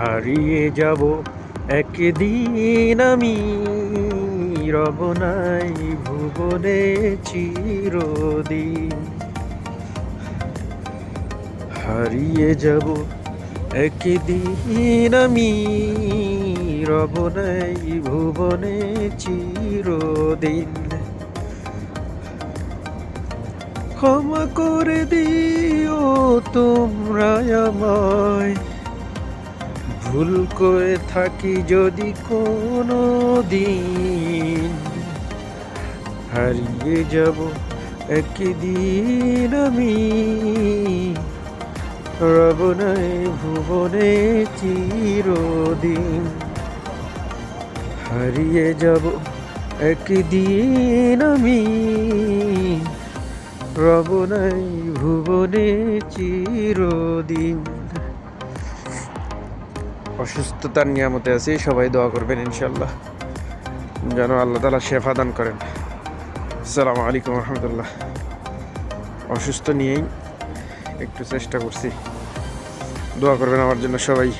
হারিয়ে যাব একদিন আমি, রব নাই ভুবনে চিরদিন। হারিয়ে যাব একদিন আমি, রব নাই ভুবনে চিরদিন। ক্ষমা করে দিও তোমরা আমায়, ভুল করে থাকি যদি কোনো দিন। হারিয়ে যাব একদিন আমি, রব নাই ভুবনে চিরদিন। হারিয়ে যাব একদিন আমি, রব নাই ভুবনে চিরদিন। অসুস্থতার নিয়ামতে আছি, সবাই দোয়া করবেন ইনশাল্লাহ, যেন আল্লাহ তাআলা শেফা দান করেন। আসসালামু আলাইকুম রহমতুল্লাহ। অসুস্থ নিয়েই একটু চেষ্টা করছি, দোয়া করবেন আমার জন্য সবাই।